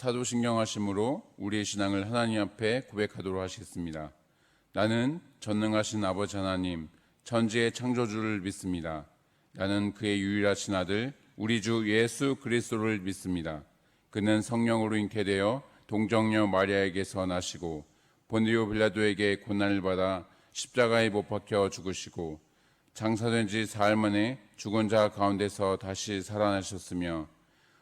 사도신경하심으로 우리의 신앙을 하나님 앞에 고백하도록 하시겠습니다. 나는 전능하신 아버지 하나님, 천지의 창조주를 믿습니다. 나는 그의 유일하신 아들, 우리 주 예수 그리스도를 믿습니다. 그는 성령으로 잉태되어 동정녀 마리아에게서 나시고 본디오 빌라도에게 고난을 받아 십자가에 못 박혀 죽으시고 장사된 지 사흘 만에 죽은 자 가운데서 다시 살아나셨으며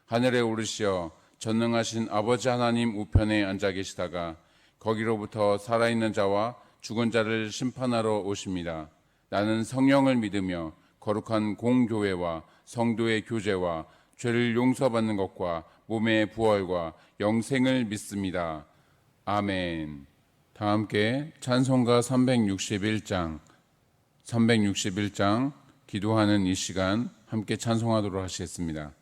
하늘에 오르시어 전능하신 아버지 하나님 우편에 앉아 계시다가 거기로부터 살아있는 자와 죽은 자를 심판하러 오십니다. 나는 성령을 믿으며 거룩한 공교회와 성도의 교제와 죄를 용서받는 것과 몸의 부활과 영생을 믿습니다. 아멘. 다 함께 찬송가 361장 기도하는 이 시간 함께 찬송하도록 하시겠습니다.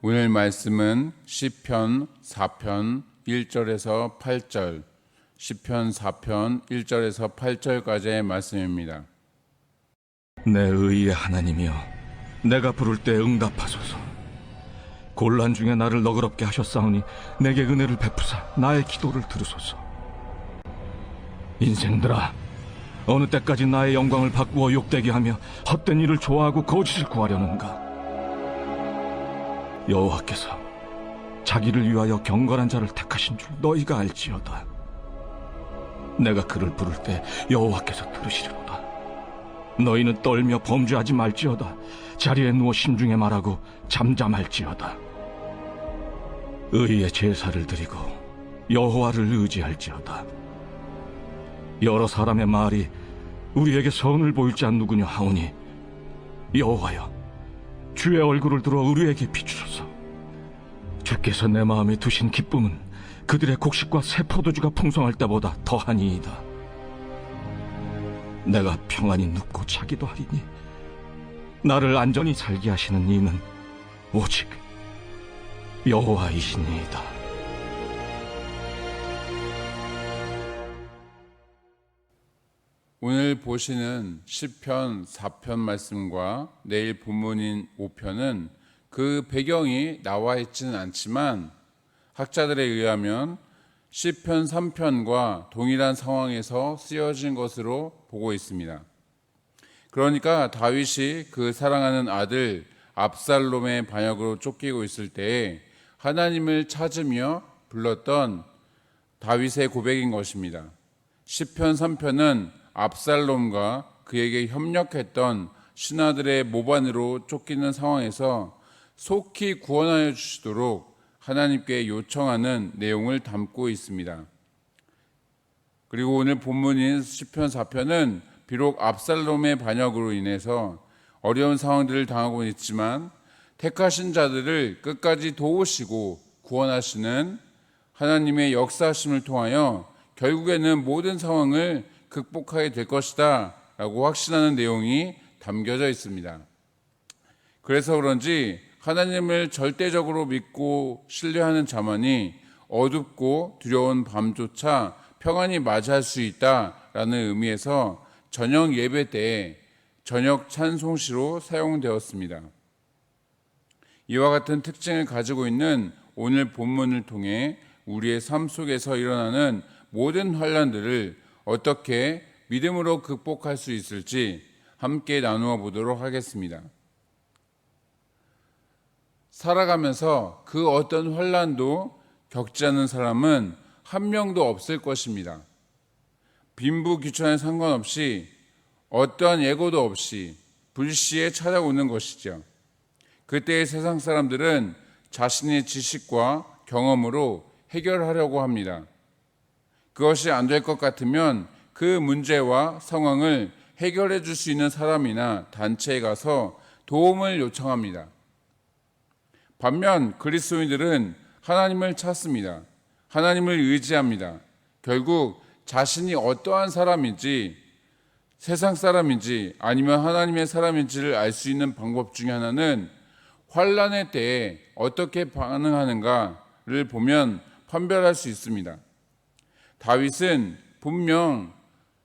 오늘 말씀은 시편 4편 1절에서 8절, 시편 4편 1절에서 8절까지의 말씀입니다. 내 의의 하나님이여, 내가 부를 때 응답하소서. 곤란 중에 나를 너그럽게 하셨사오니 내게 은혜를 베푸사 나의 기도를 들으소서. 인생들아, 어느 때까지 나의 영광을 바꾸어 욕되게 하며 헛된 일을 좋아하고 거짓을 구하려는가? 여호와께서 자기를 위하여 경건한 자를 택하신 줄 너희가 알지어다. 내가 그를 부를 때 여호와께서 들으시리로다. 너희는 떨며 범죄하지 말지어다. 자리에 누워 심중에 말하고 잠잠할지어다. 의의 제사를 드리고 여호와를 의지할지어다. 여러 사람의 말이 우리에게 선을 보일 자 누구냐 하오니, 여호와여, 주의 얼굴을 들어 우리에게 비추소서. 주께서 내 마음에 두신 기쁨은 그들의 곡식과 새 포도주가 풍성할 때보다 더하니이다. 내가 평안히 눕고 자기도 하리니 나를 안전히 살게 하시는 이는 오직 여호와이시니이다. 오늘 보시는 시편 4편 말씀과 내일 본문인 5편은 그 배경이 나와 있지는 않지만 학자들에 의하면 시편 3편과 동일한 상황에서 쓰여진 것으로 보고 있습니다. 그러니까 다윗이 그 사랑하는 아들 압살롬의 반역으로 쫓기고 있을 때에 하나님을 찾으며 불렀던 다윗의 고백인 것입니다. 시편 3편은 압살롬과 그에게 협력했던 신하들의 모반으로 쫓기는 상황에서 속히 구원하여 주시도록 하나님께 요청하는 내용을 담고 있습니다. 그리고 오늘 본문인 시편 4편은 비록 압살롬의 반역으로 인해서 어려운 상황들을 당하고 있지만 택하신 자들을 끝까지 도우시고 구원하시는 하나님의 역사하심을 통하여 결국에는 모든 상황을 극복하게 될 것이다 라고 확신하는 내용이 담겨져 있습니다. 그래서 그런지 하나님을 절대적으로 믿고 신뢰하는 자만이 어둡고 두려운 밤조차 평안히 맞이할 수 있다라는 의미에서 저녁 예배 때 저녁 찬송시로 사용되었습니다. 이와 같은 특징을 가지고 있는 오늘 본문을 통해 우리의 삶 속에서 일어나는 모든 환난들을 어떻게 믿음으로 극복할 수 있을지 함께 나누어 보도록 하겠습니다. 살아가면서 그 어떤 환난도 겪지 않는 사람은 한 명도 없을 것입니다. 빈부귀천에 상관없이 어떠한 예고도 없이 불시에 찾아오는 것이죠. 그때의 세상 사람들은 자신의 지식과 경험으로 해결하려고 합니다. 그것이 안 될 것 같으면 그 문제와 상황을 해결해 줄 수 있는 사람이나 단체에 가서 도움을 요청합니다. 반면 그리스도인들은 하나님을 찾습니다. 하나님을 의지합니다. 결국 자신이 어떠한 사람인지, 세상 사람인지 아니면 하나님의 사람인지를 알 수 있는 방법 중에 하나는 환난의 때에 어떻게 반응하는가를 보면 판별할 수 있습니다. 다윗은 분명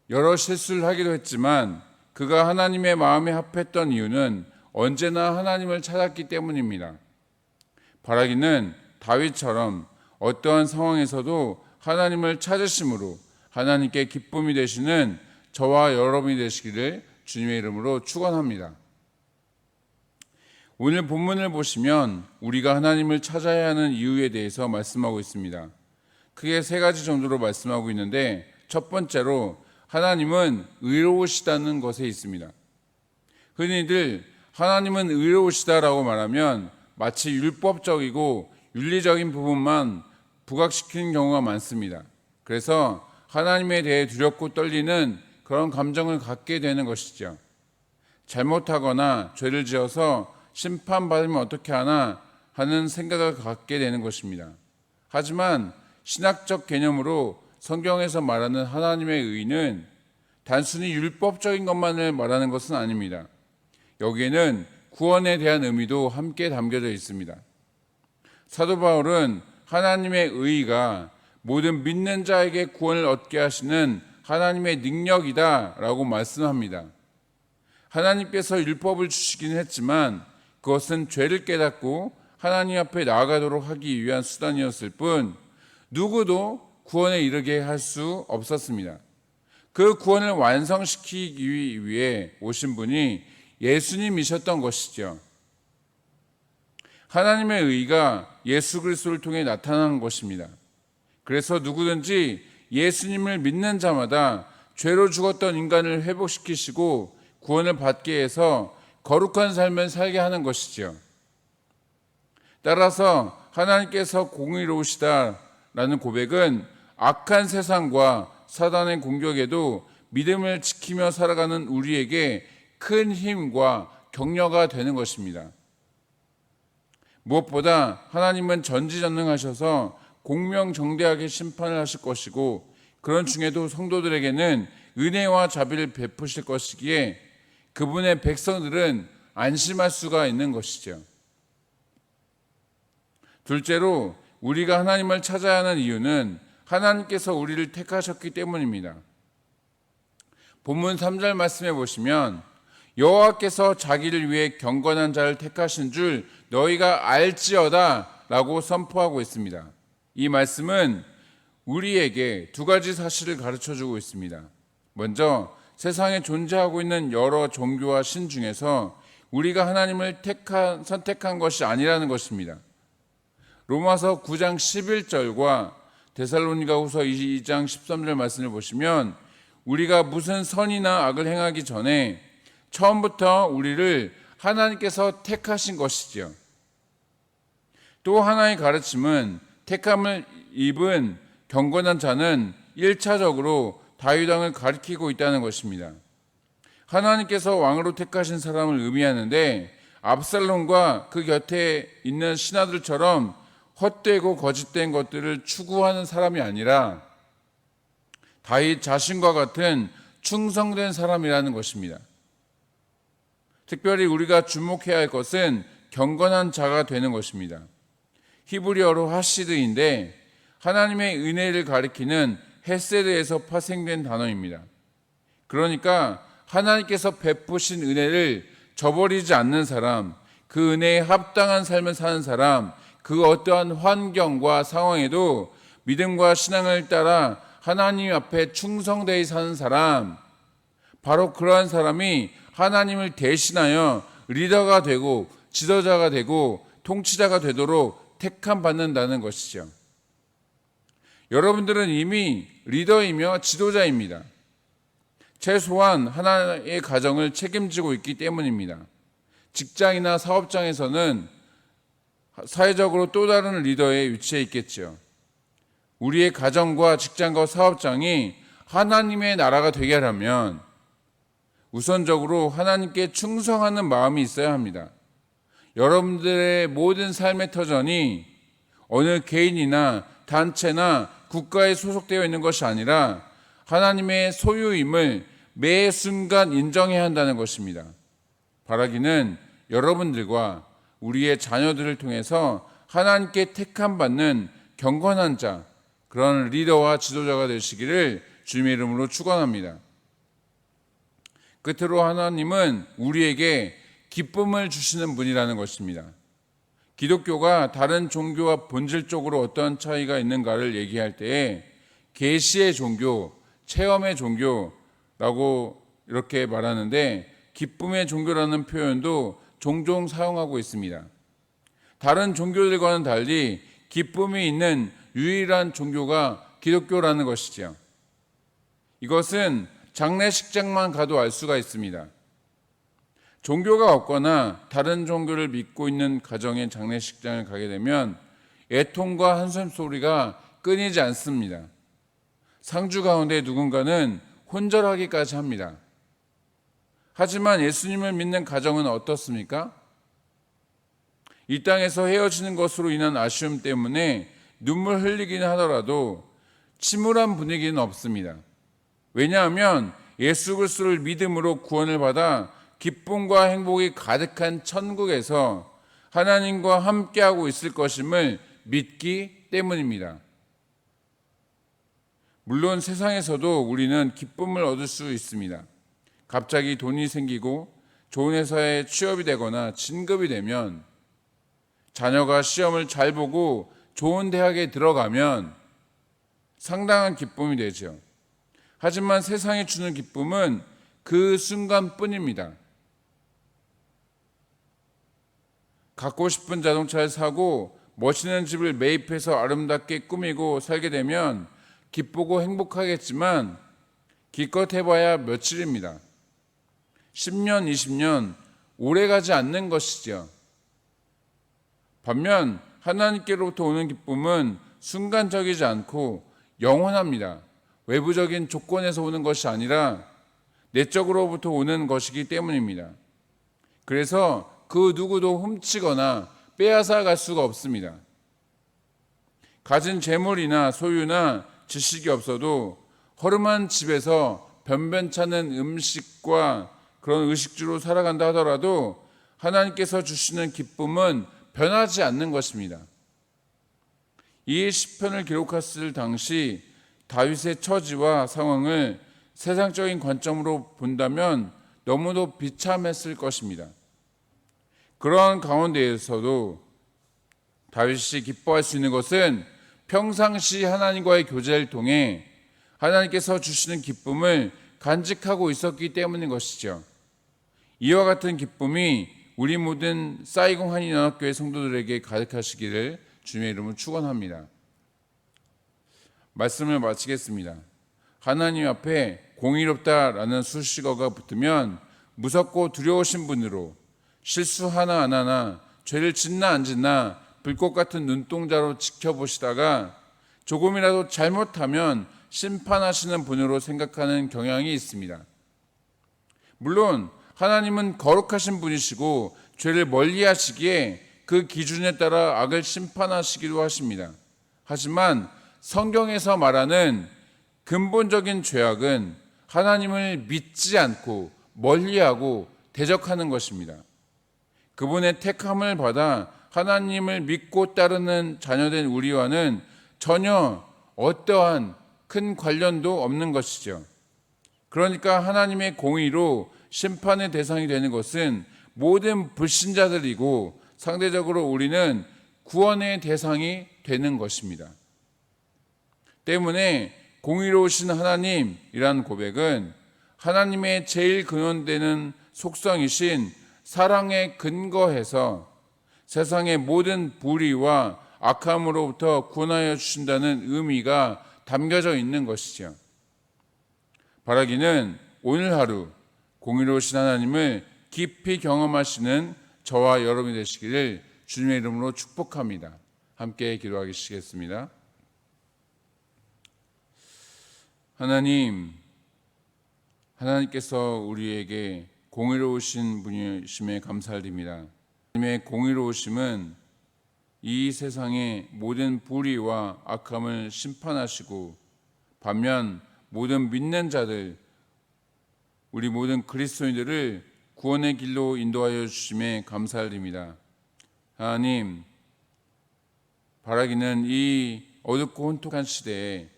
여러 실수를 하기도 했지만 그가 하나님의 마음에 합했던 이유는 언제나 하나님을 찾았기 때문입니다. 바라기는 다윗처럼 어떠한 상황에서도 하나님을 찾으심으로 하나님께 기쁨이 되시는 저와 여러분이 되시기를 주님의 이름으로 축원합니다. 오늘 본문을 보시면 우리가 하나님을 찾아야 하는 이유에 대해서 말씀하고 있습니다. 크게 세 가지 정도로 말씀하고 있는데 첫 번째로 하나님은 의로우시다는 것에 있습니다. 흔히들 하나님은 의로우시다라고 말하면 마치 율법적이고 윤리적인 부분만 부각시키는 경우가 많습니다. 그래서 하나님에 대해 두렵고 떨리는 그런 감정을 갖게 되는 것이죠. 잘못하거나 죄를 지어서 심판받으면 어떻게 하나 하는 생각을 갖게 되는 것입니다. 하지만 신학적 개념으로 성경에서 말하는 하나님의 의는 단순히 율법적인 것만을 말하는 것은 아닙니다. 여기에는 구원에 대한 의미도 함께 담겨져 있습니다. 사도 바울은 하나님의 의가 모든 믿는 자에게 구원을 얻게 하시는 하나님의 능력이다라고 말씀합니다. 하나님께서 율법을 주시긴 했지만 그것은 죄를 깨닫고 하나님 앞에 나아가도록 하기 위한 수단이었을 뿐 누구도 구원에 이르게 할 수 없었습니다. 그 구원을 완성시키기 위해 오신 분이 예수님이셨던 것이죠. 하나님의 의가 예수 그리스도를 통해 나타나는 것입니다. 그래서 누구든지 예수님을 믿는 자마다 죄로 죽었던 인간을 회복시키시고 구원을 받게 해서 거룩한 삶을 살게 하는 것이지요. 따라서 하나님께서 공의로우시다라는 고백은 악한 세상과 사단의 공격에도 믿음을 지키며 살아가는 우리에게 큰 힘과 격려가 되는 것입니다. 무엇보다 하나님은 전지전능하셔서 공명정대하게 심판을 하실 것이고 그런 중에도 성도들에게는 은혜와 자비를 베푸실 것이기에 그분의 백성들은 안심할 수가 있는 것이죠. 둘째로 우리가 하나님을 찾아야 하는 이유는 하나님께서 우리를 택하셨기 때문입니다. 본문 3절 말씀해 보시면 여호와께서 자기를 위해 경건한 자를 택하신 줄 너희가 알지어다 라고 선포하고 있습니다. 이 말씀은 우리에게 두 가지 사실을 가르쳐주고 있습니다. 먼저 세상에 존재하고 있는 여러 종교와 신 중에서 우리가 하나님을 선택한 것이 아니라는 것입니다. 로마서 9장 11절과 데살로니가후서 2장 13절 말씀을 보시면 우리가 무슨 선이나 악을 행하기 전에 처음부터 우리를 하나님께서 택하신 것이지요. 또 하나의 가르침은 택함을 입은 경건한 자는 1차적으로 다윗 왕을 가리키고 있다는 것입니다. 하나님께서 왕으로 택하신 사람을 의미하는데 압살롬과 그 곁에 있는 신하들처럼 헛되고 거짓된 것들을 추구하는 사람이 아니라 다윗 자신과 같은 충성된 사람이라는 것입니다. 특별히 우리가 주목해야 할 것은 경건한 자가 되는 것입니다. 히브리어로 하시드인데 하나님의 은혜를 가리키는 헤세드에서 파생된 단어입니다. 그러니까 하나님께서 베푸신 은혜를 저버리지 않는 사람, 그 은혜에 합당한 삶을 사는 사람, 그 어떠한 환경과 상황에도 믿음과 신앙을 따라 하나님 앞에 충성되이 사는 사람, 바로 그러한 사람이 하나님을 대신하여 리더가 되고 지도자가 되고 통치자가 되도록 택함 받는다는 것이죠. 여러분들은 이미 리더이며 지도자입니다. 최소한 하나의 가정을 책임지고 있기 때문입니다. 직장이나 사업장에서는 사회적으로 또 다른 리더에 위치해 있겠죠. 우리의 가정과 직장과 사업장이 하나님의 나라가 되게 하려면 우선적으로 하나님께 충성하는 마음이 있어야 합니다. 여러분들의 모든 삶의 터전이 어느 개인이나 단체나 국가에 소속되어 있는 것이 아니라 하나님의 소유임을 매 순간 인정해야 한다는 것입니다. 바라기는 여러분들과 우리의 자녀들을 통해서 하나님께 택함받는 경건한 자, 그런 리더와 지도자가 되시기를 주님의 이름으로 축원합니다. 끝으로 하나님은 우리에게 기쁨을 주시는 분이라는 것입니다. 기독교가 다른 종교와 본질적으로 어떠한 차이가 있는가를 얘기할 때에 계시의 종교, 체험의 종교라고 이렇게 말하는데 기쁨의 종교라는 표현도 종종 사용하고 있습니다. 다른 종교들과는 달리 기쁨이 있는 유일한 종교가 기독교라는 것이죠. 이것은 장례식장만 가도 알 수가 있습니다. 종교가 없거나 다른 종교를 믿고 있는 가정의 장례식장을 가게 되면 애통과 한숨 소리가 끊이지 않습니다. 상주 가운데 누군가는 혼절하기까지 합니다. 하지만 예수님을 믿는 가정은 어떻습니까? 이 땅에서 헤어지는 것으로 인한 아쉬움 때문에 눈물 흘리기는 하더라도 침울한 분위기는 없습니다. 왜냐하면 예수 그리스도를 믿음으로 구원을 받아 기쁨과 행복이 가득한 천국에서 하나님과 함께하고 있을 것임을 믿기 때문입니다. 물론 세상에서도 우리는 기쁨을 얻을 수 있습니다. 갑자기 돈이 생기고 좋은 회사에 취업이 되거나 진급이 되면, 자녀가 시험을 잘 보고 좋은 대학에 들어가면 상당한 기쁨이 되죠. 하지만 세상이 주는 기쁨은 그 순간뿐입니다. 갖고 싶은 자동차를 사고 멋있는 집을 매입해서 아름답게 꾸미고 살게 되면 기쁘고 행복하겠지만 기껏 해봐야 며칠입니다. 10년, 20년 오래 가지 않는 것이죠. 반면 하나님께로부터 오는 기쁨은 순간적이지 않고 영원합니다. 외부적인 조건에서 오는 것이 아니라 내적으로부터 오는 것이기 때문입니다. 그래서 그 누구도 훔치거나 빼앗아 갈 수가 없습니다. 가진 재물이나 소유나 지식이 없어도 허름한 집에서 변변찮은 음식과 그런 의식주로 살아간다 하더라도 하나님께서 주시는 기쁨은 변하지 않는 것입니다. 이 시편을 기록했을 당시 다윗의 처지와 상황을 세상적인 관점으로 본다면 너무도 비참했을 것입니다. 그러한 가운데에서도 다윗이 기뻐할 수 있는 것은 평상시 하나님과의 교제를 통해 하나님께서 주시는 기쁨을 간직하고 있었기 때문인 것이죠. 이와 같은 기쁨이 우리 모든 사이공 한인연합교회 성도들에게 가득하시기를 주님의 이름으로 축원합니다. 말씀을 마치겠습니다. 하나님 앞에 공의롭다라는 수식어가 붙으면 무섭고 두려우신 분으로 실수 하나 안 하나 죄를 짓나 안 짓나 불꽃 같은 눈동자로 지켜보시다가 조금이라도 잘못하면 심판하시는 분으로 생각하는 경향이 있습니다. 물론 하나님은 거룩하신 분이시고 죄를 멀리하시기에 그 기준에 따라 악을 심판하시기도 하십니다. 하지만 성경에서 말하는 근본적인 죄악은 하나님을 믿지 않고 멀리하고 대적하는 것입니다. 그분의 택함을 받아 하나님을 믿고 따르는 자녀된 우리와는 전혀 어떠한 큰 관련도 없는 것이죠. 그러니까 하나님의 공의로 심판의 대상이 되는 것은 모든 불신자들이고 상대적으로 우리는 구원의 대상이 되는 것입니다. 때문에 공의로우신 하나님이란 고백은 하나님의 제일 근원되는 속성이신 사랑에 근거해서 세상의 모든 불의와 악함으로부터 구원하여 주신다는 의미가 담겨져 있는 것이죠. 바라기는 오늘 하루 공의로우신 하나님을 깊이 경험하시는 저와 여러분이 되시기를 주님의 이름으로 축복합니다. 함께 기도하시겠습니다. 하나님께서 우리에게 공의로우신 분이심에 감사를 드립니다. 하나님의 공의로우심은 이 세상의 모든 불의와 악함을 심판하시고 반면 모든 믿는 자들, 우리 모든 그리스도인들을 구원의 길로 인도하여 주심에 감사를 드립니다. 하나님, 바라기는 이 어둡고 혼탁한 시대에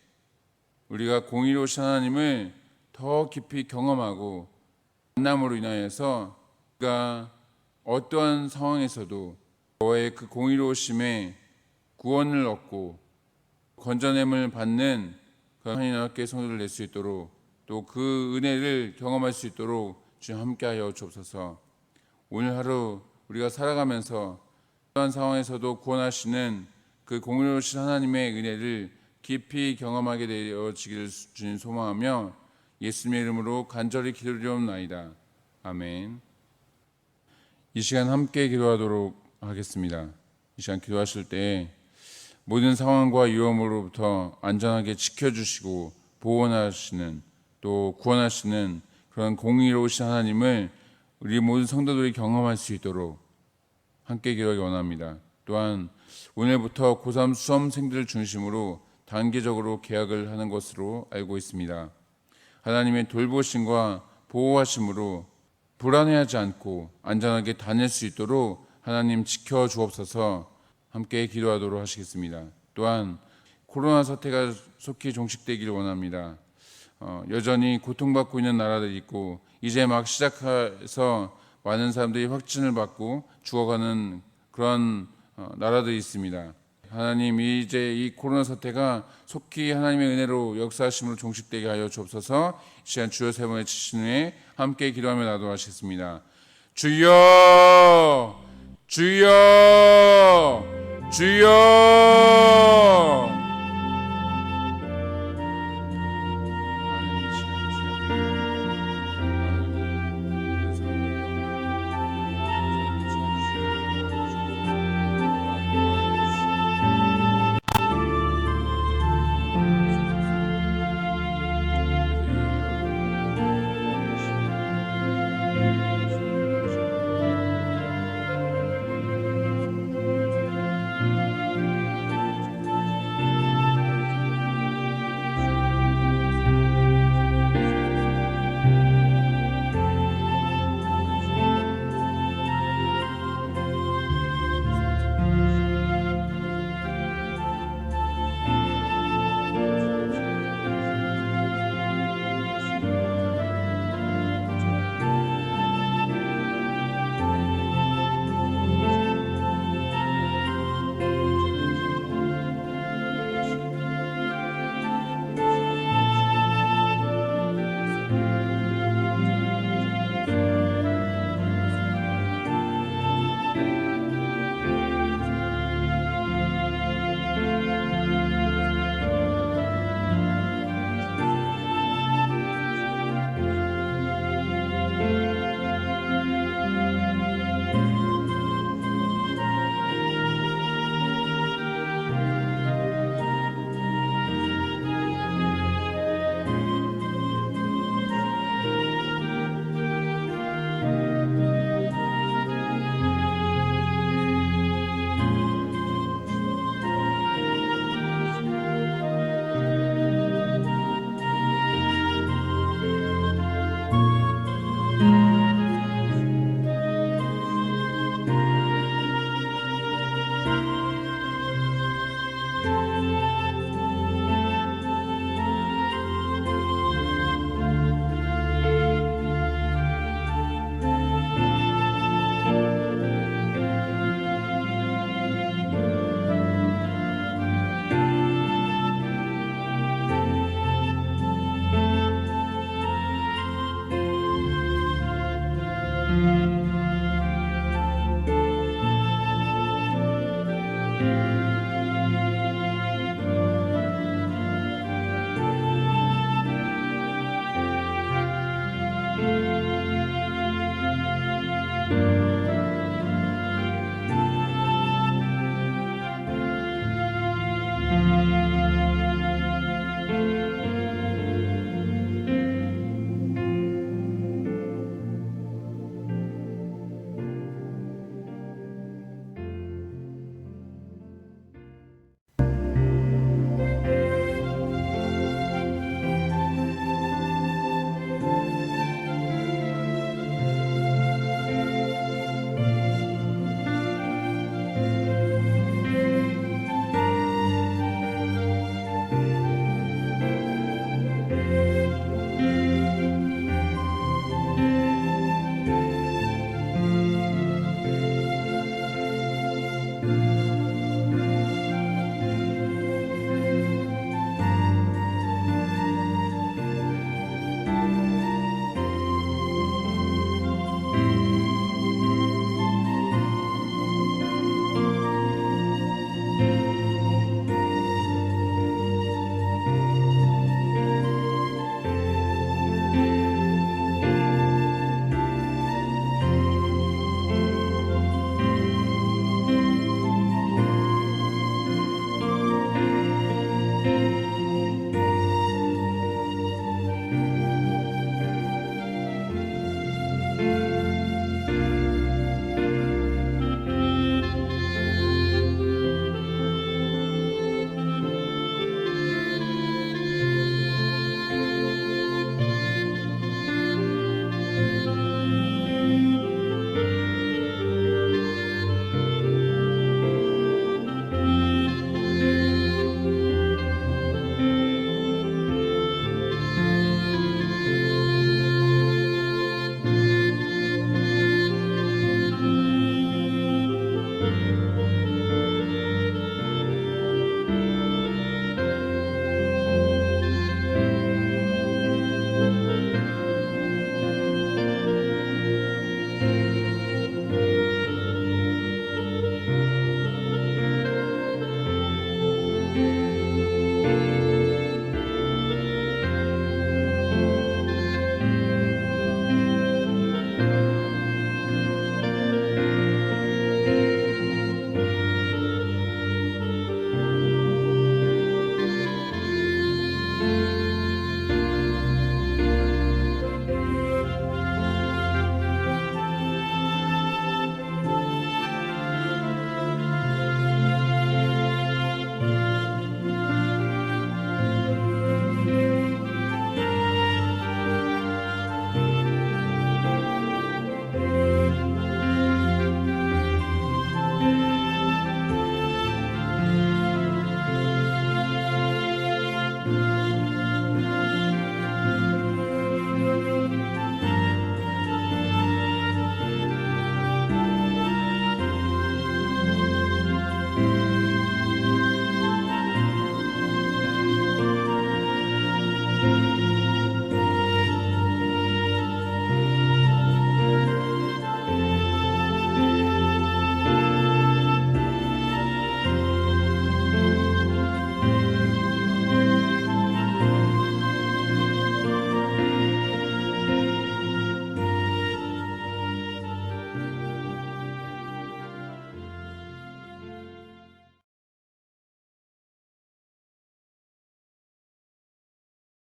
우리가 공의로우신 하나님을 더 깊이 경험하고 만남으로 인하여서 우리가 어떠한 상황에서도 너의 그 공의로우심에 구원을 얻고 건져냄을 받는 그 한인연합교회 성도들 낼 수 있도록 또 그 은혜를 경험할 수 있도록 주님 함께하여 주옵소서. 오늘 하루 우리가 살아가면서 어떠한 상황에서도 구원하시는 그 공의로우신 하나님의 은혜를 깊이 경험하게 되어지기를 주님 소망하며 예수님의 이름으로 간절히 기도드리옵나이다. 아멘. 이 시간 함께 기도하도록 하겠습니다. 이 시간 기도하실 때 모든 상황과 위험으로부터 안전하게 지켜주시고 보호하시는 또 구원하시는 그런 공의로우신 하나님을 우리 모든 성도들이 경험할 수 있도록 함께 기도하기 원합니다. 또한 오늘부터 고3 수험생들을 중심으로 단계적으로 개학을 하는 것으로 알고 있습니다. 하나님의 돌보심과 보호하심으로 불안해하지 않고 안전하게 다닐 수 있도록 하나님 지켜주옵소서. 함께 기도하도록 하시겠습니다. 또한 코로나 사태가 속히 종식되기를 원합니다. 여전히 고통받고 있는 나라들이 있고 이제 막 시작해서 많은 사람들이 확진을 받고 죽어가는 그런 나라들이 있습니다. 하나님, 이제 이 코로나 사태가 속히 하나님의 은혜로 역사하심으로 종식되게 하여 주옵소서. 이 시간 주여 세 번의 치신 후에 함께 기도하며 나도하시겠습니다. 주여, 주여, 주여.